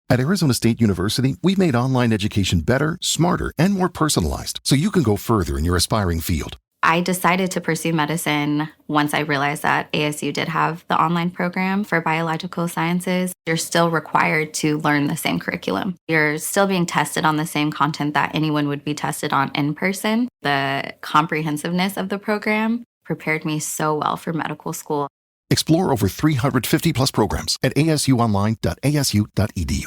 At Arizona State University, we've made online education better, smarter, and more personalized so you can go further in your aspiring field. I decided to pursue medicine once I realized that ASU did have the online program for biological sciences. You're still required to learn the same curriculum. You're still being tested on the same content that anyone would be tested on in person. The comprehensiveness of the program prepared me so well for medical school. Explore over 350 plus programs at asuonline.asu.edu.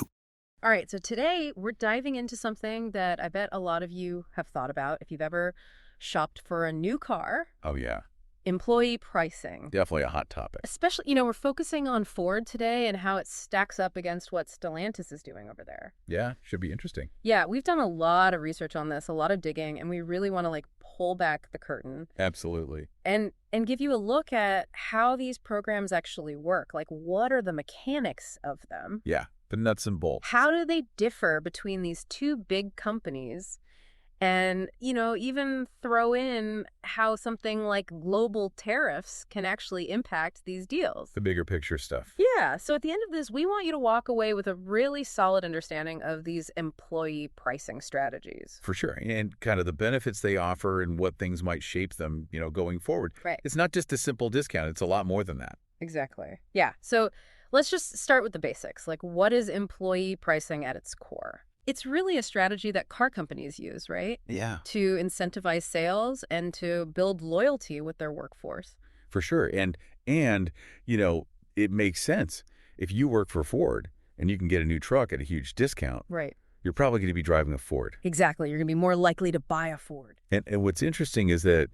All right, so today we're diving into something that I bet a lot of you have thought about if you've ever shopped for a new car. Oh, yeah. Employee pricing. Definitely a hot topic. Especially, we're focusing on Ford today and how it stacks up against what Stellantis is doing over there. Yeah, should be interesting. Yeah, we've done a lot of research on this, a lot of digging, and we really want to pull back the curtain. Absolutely. And give you a look at how these programs actually work. What are the mechanics of them? Yeah, the nuts and bolts. How do they differ between these two big companies? And, even throw in how something like global tariffs can actually impact these deals. The bigger picture stuff. Yeah. So at the end of this, we want you to walk away with a really solid understanding of these employee pricing strategies. For sure. And kind of the benefits they offer and what things might shape them, going forward. Right. It's not just a simple discount. It's a lot more than that. Exactly. Yeah. So let's just start with the basics. What is employee pricing at its core? It's really a strategy that car companies use, right? Yeah. To incentivize sales and to build loyalty with their workforce. For sure. And it makes sense. If you work for Ford and you can get a new truck at a huge discount, right, you're probably going to be driving a Ford. Exactly. You're going to be more likely to buy a Ford. And what's interesting is that,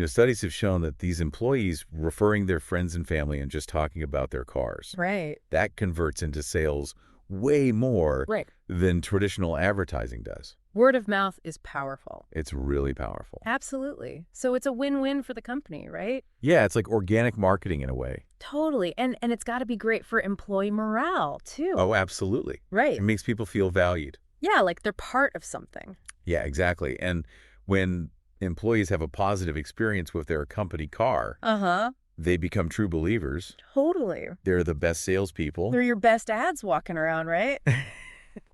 studies have shown that these employees referring their friends and family and just talking about their cars, right, that converts into sales way more than traditional advertising does. Word of mouth is powerful. It's really powerful. Absolutely. So it's a win-win for the company, right? Yeah, it's like organic marketing in a way. Totally. And it's got to be great for employee morale, too. Oh, absolutely. Right. It makes people feel valued. Yeah, like they're part of something. Yeah, exactly. And when employees have a positive experience with their company car, they become true believers. Totally. They're the best salespeople. They're your best ads walking around, right?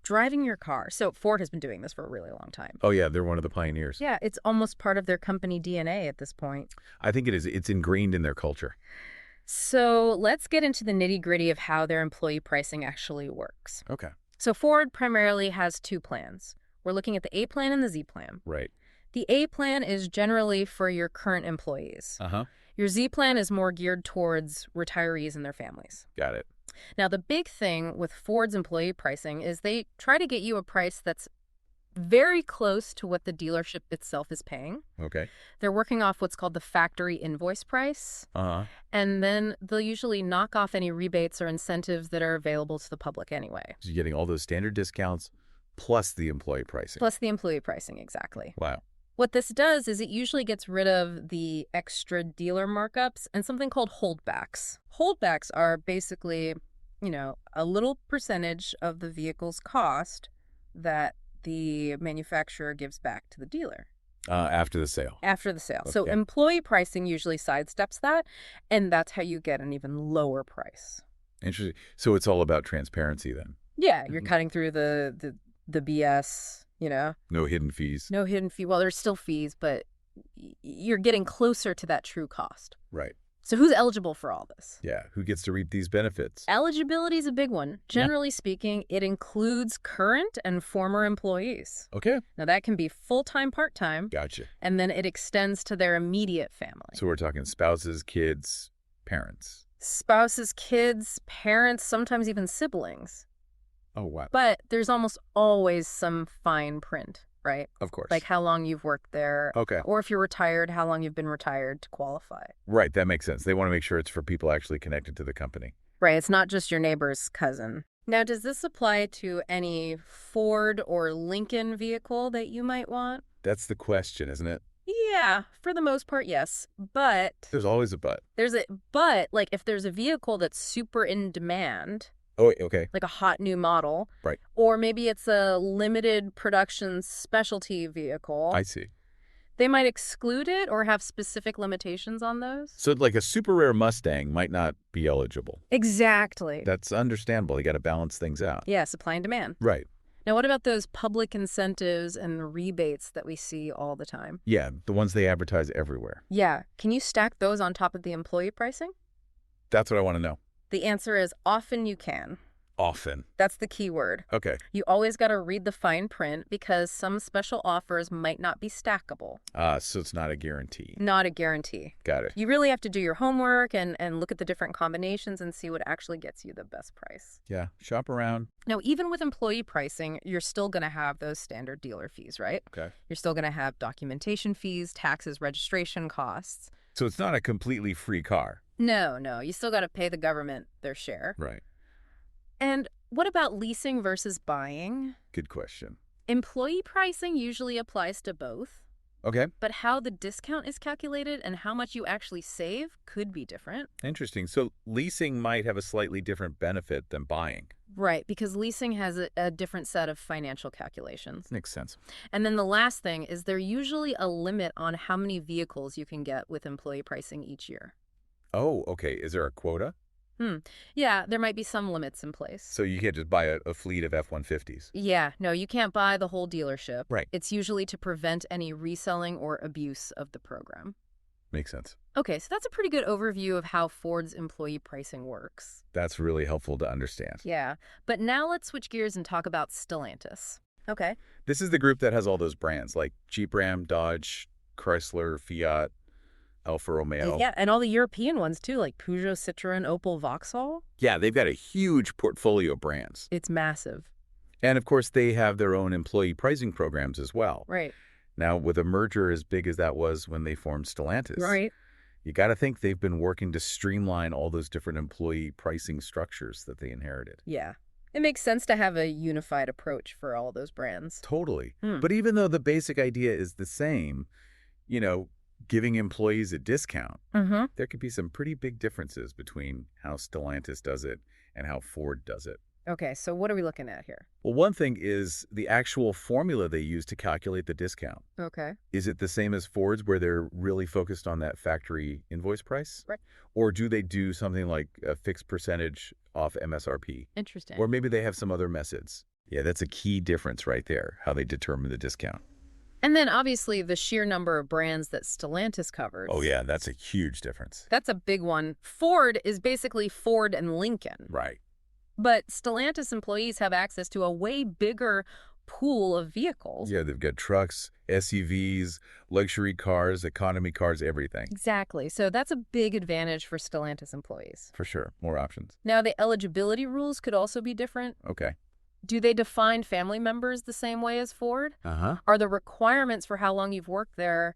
Driving your car. So Ford has been doing this for a really long time. Oh, yeah. They're one of the pioneers. Yeah. It's almost part of their company DNA at this point. I think it is. It's ingrained in their culture. So let's get into the nitty-gritty of how their employee pricing actually works. Okay. So Ford primarily has two plans. We're looking at the A plan and the Z plan. Right. The A plan is generally for your current employees. Your Z plan is more geared towards retirees and their families. Got it. Now, the big thing with Ford's employee pricing is they try to get you a price that's very close to what the dealership itself is paying. Okay. They're working off what's called the factory invoice price. And then they'll usually knock off any rebates or incentives that are available to the public anyway. So you're getting all those standard discounts plus the employee pricing. Plus the employee pricing, exactly. Wow. What this does is it usually gets rid of the extra dealer markups and something called holdbacks. Holdbacks are basically, a little percentage of the vehicle's cost that the manufacturer gives back to the dealer. After the sale. After the sale. Okay. So employee pricing usually sidesteps that, and that's how you get an even lower price. Interesting. So it's all about transparency then. Yeah, you're cutting through the BS. No hidden fees. No hidden fee. Well, there's still fees, but you're getting closer to that true cost. Right. So who's eligible for all this? Yeah. Who gets to reap these benefits? Eligibility is a big one. Generally speaking, it includes current and former employees. Okay. Now, that can be full-time, part-time. Gotcha. And then it extends to their immediate family. So we're talking spouses, kids, parents. Spouses, kids, parents, sometimes even siblings. Oh, wow. But there's almost always some fine print, right? Of course. Like how long you've worked there. Okay. Or if you're retired, how long you've been retired to qualify. Right. That makes sense. They want to make sure it's for people actually connected to the company. Right. It's not just your neighbor's cousin. Now, does this apply to any Ford or Lincoln vehicle that you might want? That's the question, isn't it? Yeah, for the most part, yes. But There's always a but. if there's a vehicle that's super in demand, Oh, okay. like a hot new model. Right. Or maybe it's a limited production specialty vehicle. I see. They might exclude it or have specific limitations on those. So like a super rare Mustang might not be eligible. Exactly. That's understandable. You got to balance things out. Yeah, supply and demand. Right. Now, what about those public incentives and rebates that we see all the time? Yeah, the ones they advertise everywhere. Yeah. Can you stack those on top of the employee pricing? That's what I want to know. The answer is often you can. Often. That's the key word. Okay. You always got to read the fine print because some special offers might not be stackable. So it's not a guarantee. Not a guarantee. Got it. You really have to do your homework and look at the different combinations and see what actually gets you the best price. Yeah, shop around. Now, even with employee pricing, you're still going to have those standard dealer fees, right? Okay. You're still going to have documentation fees, taxes, registration costs. So it's not a completely free car. No. You still got to pay the government their share. Right. And what about leasing versus buying? Good question. Employee pricing usually applies to both. Okay. But how the discount is calculated and how much you actually save could be different. Interesting. So leasing might have a slightly different benefit than buying. Right, because leasing has a different set of financial calculations. Makes sense. And then the last thing is there's usually a limit on how many vehicles you can get with employee pricing each year. Oh, okay. Is there a quota? Yeah, there might be some limits in place. So you can't just buy a fleet of F-150s? Yeah, no, you can't buy the whole dealership. Right. It's usually to prevent any reselling or abuse of the program. Makes sense. Okay, so that's a pretty good overview of how Ford's employee pricing works. That's really helpful to understand. Yeah, but now let's switch gears and talk about Stellantis. Okay. This is the group that has all those brands like Jeep, Ram, Dodge, Chrysler, Fiat, Alfa Romeo. Yeah, and all the European ones too, like Peugeot, Citroën, Opel, Vauxhall. Yeah, they've got a huge portfolio of brands. It's massive. And of course, they have their own employee pricing programs as well. Right. Now, with a merger as big as that was when they formed Stellantis, Right. you got to think they've been working to streamline all those different employee pricing structures that they inherited. Yeah. It makes sense to have a unified approach for all those brands. Totally. But even though the basic idea is the same, giving employees a discount, there could be some pretty big differences between how Stellantis does it and how Ford does it. Okay, so what are we looking at here? Well, one thing is the actual formula they use to calculate the discount. Okay. Is it the same as Ford's where they're really focused on that factory invoice price? Right. Or do they do something like a fixed percentage off MSRP? Interesting. Or maybe they have some other methods. Yeah, that's a key difference right there, how they determine the discount. And then obviously the sheer number of brands that Stellantis covers. Oh, yeah, that's a huge difference. That's a big one. Ford is basically Ford and Lincoln. Right. But Stellantis employees have access to a way bigger pool of vehicles. Yeah, they've got trucks, SUVs, luxury cars, economy cars, everything. Exactly. So that's a big advantage for Stellantis employees. For sure. More options. Now, the eligibility rules could also be different. Okay. Do they define family members the same way as Ford? Uh-huh. Are the requirements for how long you've worked there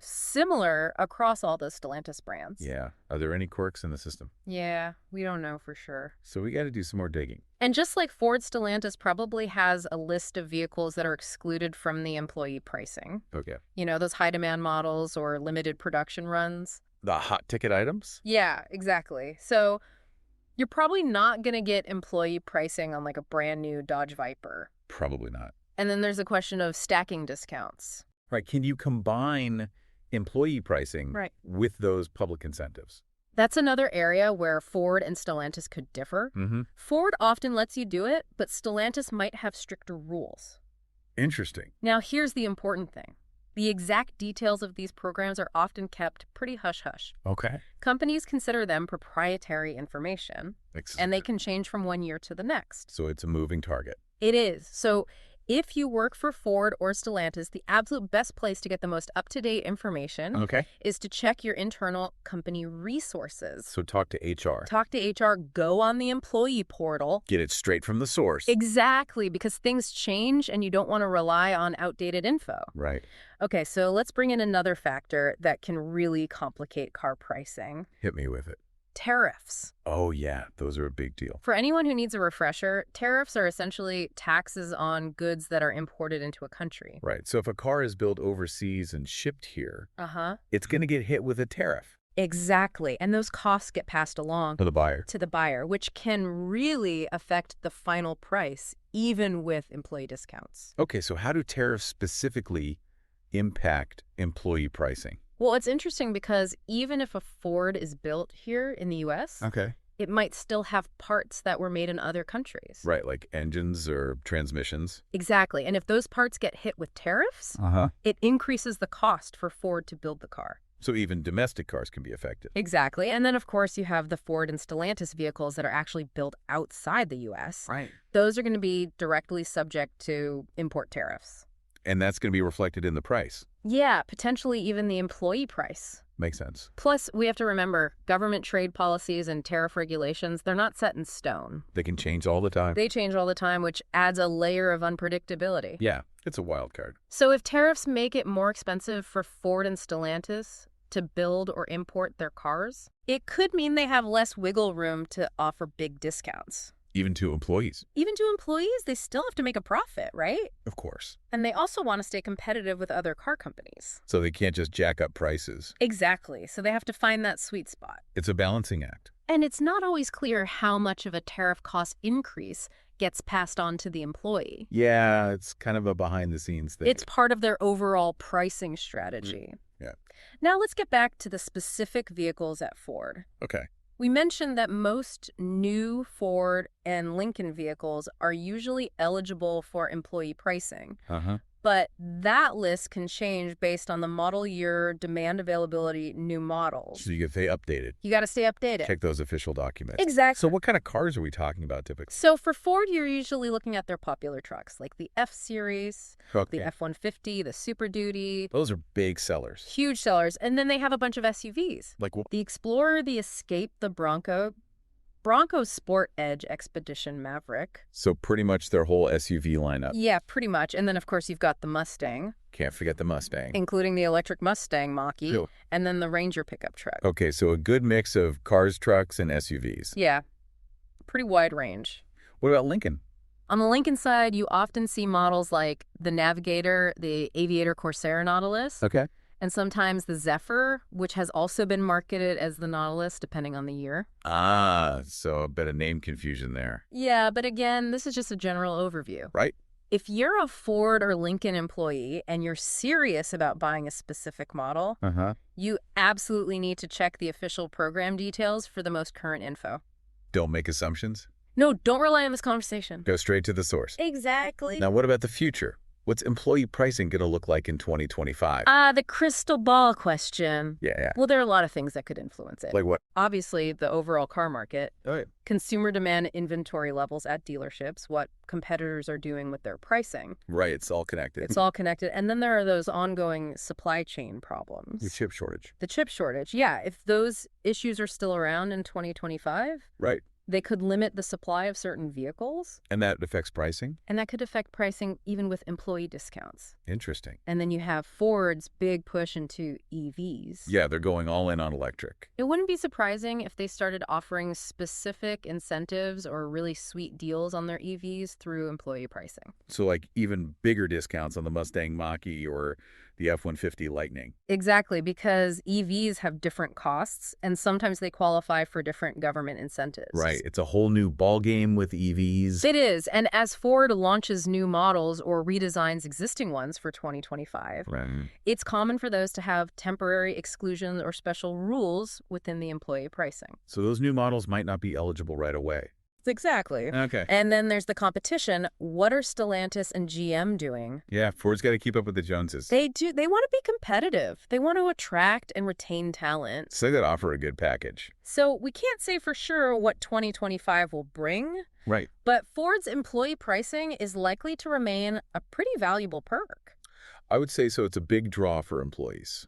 similar across all the Stellantis brands? Yeah. Are there any quirks in the system? Yeah, we don't know for sure. So we got to do some more digging. And just like Ford, Stellantis probably has a list of vehicles that are excluded from the employee pricing. Okay. Those high-demand models or limited production runs. The hot ticket items? Yeah, exactly. So you're probably not going to get employee pricing on like a brand new Dodge Viper. Probably not. And then there's a question of stacking discounts. Right. Can you combine employee pricing with those public incentives? That's another area where Ford and Stellantis could differ. Ford often lets you do it, but Stellantis might have stricter rules. Interesting. Now, here's the important thing. The exact details of these programs are often kept pretty hush-hush. Okay. Companies consider them proprietary information, and they can change from one year to the next. So it's a moving target. It is. So if you work for Ford or Stellantis, the absolute best place to get the most up-to-date information is to check your internal company resources. So talk to HR. Talk to HR, go on the employee portal. Get it straight from the source. Exactly, because things change and you don't want to rely on outdated info. Right. Okay, so let's bring in another factor that can really complicate car pricing. Hit me with it. Tariffs. Oh, yeah. Those are a big deal. For anyone who needs a refresher, tariffs are essentially taxes on goods that are imported into a country. Right. So if a car is built overseas and shipped here, it's going to get hit with a tariff. Exactly. And those costs get passed along To the buyer, which can really affect the final price, even with employee discounts. Okay, so how do tariffs specifically impact employee pricing? Well, it's interesting because even if a Ford is built here in the U.S., it might still have parts that were made in other countries. Right, like engines or transmissions. Exactly. And if those parts get hit with tariffs, it increases the cost for Ford to build the car. So even domestic cars can be affected. Exactly. And then, of course, you have the Ford and Stellantis vehicles that are actually built outside the U.S. Right. Those are going to be directly subject to import tariffs. And that's going to be reflected in the price. Yeah, potentially even the employee price. Makes sense. Plus, we have to remember, government trade policies and tariff regulations, they're not set in stone. They can change all the time. They change all the time, which adds a layer of unpredictability. Yeah, it's a wild card. So if tariffs make it more expensive for Ford and Stellantis to build or import their cars, it could mean they have less wiggle room to offer big discounts. Even to employees. Even to employees, they still have to make a profit, right? Of course. And they also want to stay competitive with other car companies. So they can't just jack up prices. Exactly. So they have to find that sweet spot. It's a balancing act. And it's not always clear how much of a tariff cost increase gets passed on to the employee. Yeah, it's kind of a behind-the-scenes thing. It's part of their overall pricing strategy. Yeah. Now let's get back to the specific vehicles at Ford. Okay. We mentioned that most new Ford and Lincoln vehicles are usually eligible for employee pricing. But that list can change based on the model year, demand availability, new models. So you get to stay updated. You got to stay updated. Check those official documents. Exactly. So what kind of cars are we talking about typically? So for Ford, you're usually looking at their popular trucks, like the F-Series, the F-150, the Super Duty. Those are big sellers. Huge sellers. And then they have a bunch of SUVs. Like what? The Explorer, the Escape, the Bronco Sport Edge Expedition Maverick. So pretty much their whole SUV lineup. Yeah, pretty much. And then, of course, you've got the Mustang. Can't forget the Mustang. Including the electric Mustang Mach-E. Ew. And then the Ranger pickup truck. Okay, so a good mix of cars, trucks, and SUVs. Yeah, pretty wide range. What about Lincoln? On the Lincoln side, you often see models like the Navigator, the Aviator Corsair Nautilus. Okay. And sometimes the Zephyr, which has also been marketed as the Nautilus, depending on the year. Ah, so a bit of name confusion there. Yeah, but again, this is just a general overview. Right. If you're a Ford or Lincoln employee and you're serious about buying a specific model, you absolutely need to check the official program details for the most current info. Don't make assumptions. No, don't rely on this conversation. Go straight to the source. Exactly. Now, what about the future? What's employee pricing going to look like in 2025? The crystal ball question. Yeah. Well, there are a lot of things that could influence it. Like what? Obviously, the overall car market, Oh, yeah. consumer demand inventory levels at dealerships, what competitors are doing with their pricing. Right, it's all connected. It's all connected. And then there are those ongoing supply chain problems. The chip shortage. The chip shortage. Yeah, if those issues are still around in 2025, Right. they could limit the supply of certain vehicles. And that affects pricing? And that could affect pricing even with employee discounts. Interesting. And then you have Ford's big push into EVs. Yeah, they're going all in on electric. It wouldn't be surprising if they started offering specific incentives or really sweet deals on their EVs through employee pricing. So like even bigger discounts on the Mustang Mach-E or the F-150 Lightning. Exactly, because EVs have different costs, and sometimes they qualify for different government incentives. Right. It's a whole new ballgame with EVs. It is. And as Ford launches new models or redesigns existing ones for 2025, Right. it's common for those to have temporary exclusions or special rules within the employee pricing. So those new models might not be eligible right away. Exactly. Okay. And then there's the competition. What are Stellantis and GM doing? Yeah, Ford's got to keep up with the Joneses. They do. They want to be competitive. They want to attract and retain talent. So they got to offer a good package. So we can't say for sure what 2025 will bring, Right. but Ford's employee pricing is likely to remain a pretty valuable perk. I would say so. It's a big draw for employees.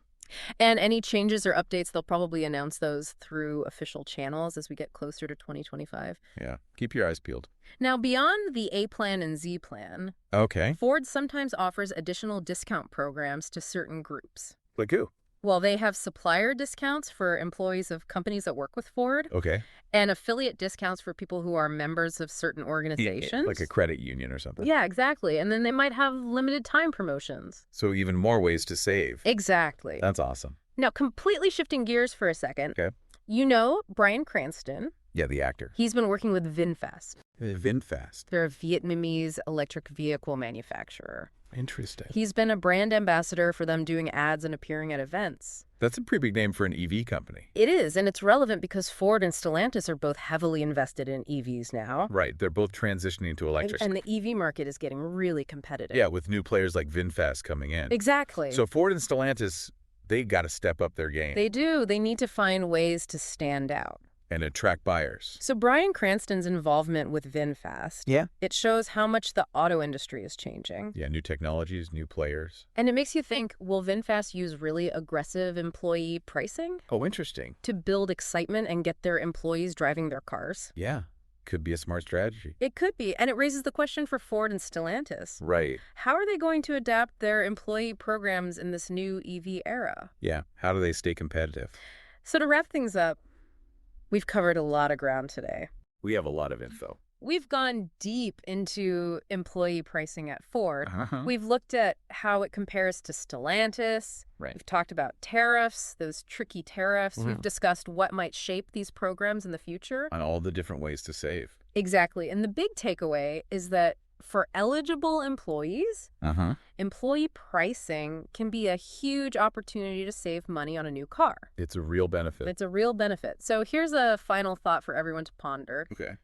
And any changes or updates, they'll probably announce those through official channels as we get closer to 2025. Yeah. Keep your eyes peeled. Now, beyond the A plan and Z plan, Okay. Ford sometimes offers additional discount programs to certain groups. Like who? Well, they have supplier discounts for employees of companies that work with Ford Okay. and affiliate discounts for people who are members of certain organizations. Like a credit union or something. Yeah, exactly. And then they might have limited time promotions. So even more ways to save. Exactly. That's awesome. Now, completely shifting gears for a second. Okay. You know Bryan Cranston. Yeah, the actor. He's been working with VinFast. VinFast. They're a Vietnamese electric vehicle manufacturer. Interesting. He's been a brand ambassador for them, doing ads and appearing at events. That's a pretty big name for an EV company. It is, and it's relevant because Ford and Stellantis are both heavily invested in EVs now. Right, they're both transitioning to electric. And the EV market is getting really competitive. Yeah, with new players like VinFast coming in. Exactly. So Ford and Stellantis, they got to step up their game. They do. They need to find ways to stand out and attract buyers. So Bryan Cranston's involvement with VinFast, it shows how much the auto industry is changing. Yeah, new technologies, new players. And it makes you think, will VinFast use really aggressive employee pricing? Oh, interesting. To build excitement and get their employees driving their cars? Yeah, could be a smart strategy. It could be, and it raises the question for Ford and Stellantis. Right. How are they going to adapt their employee programs in this new EV era? Yeah, how do they stay competitive? So to wrap things up, we've covered a lot of ground today. We have a lot of info. We've gone deep into employee pricing at Ford. Uh-huh. We've looked at how it compares to Stellantis. Right. We've talked about tariffs, those tricky tariffs. We've discussed what might shape these programs in the future. On all the different ways to save. Exactly. And the big takeaway is that for eligible employees, employee pricing can be a huge opportunity to save money on a new car. It's a real benefit. It's a real benefit. So here's a final thought for everyone to ponder. Okay.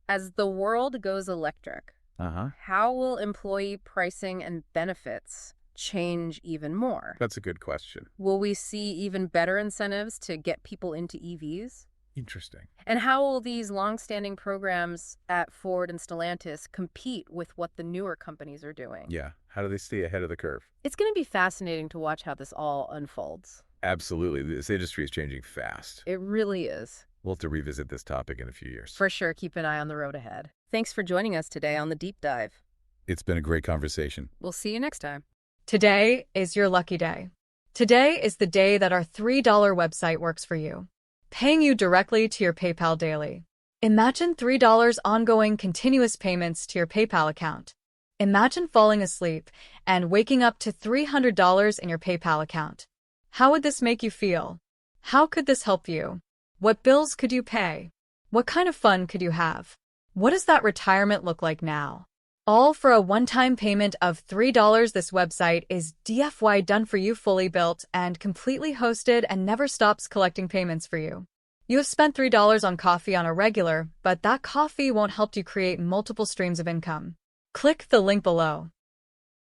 As the world goes electric, how will employee pricing and benefits change even more? That's a good question. Will we see even better incentives to get people into EVs? Interesting. And how will these long-standing programs at Ford and Stellantis compete with what the newer companies are doing? Yeah. How do they stay ahead of the curve? It's going to be fascinating to watch how this all unfolds. Absolutely. This industry is changing fast. It really is. We'll have to revisit this topic in a few years. For sure. Keep an eye on the road ahead. Thanks for joining us today on The Deep Dive. It's been a great conversation. We'll see you next time. Today is your lucky day. Today is the day that our $3 website works for you, paying you directly to your PayPal daily. Imagine $3 ongoing continuous payments to your PayPal account. Imagine falling asleep and waking up to $300 in your PayPal account. How would this make you feel? How could this help you? What bills could you pay? What kind of fun could you have? What does that retirement look like now? All for a one-time payment of $3. This website is DFY done for you, fully built and completely hosted, and never stops collecting payments for you. You have spent $3 on coffee on a regular, but that coffee won't help you create multiple streams of income. Click the link below.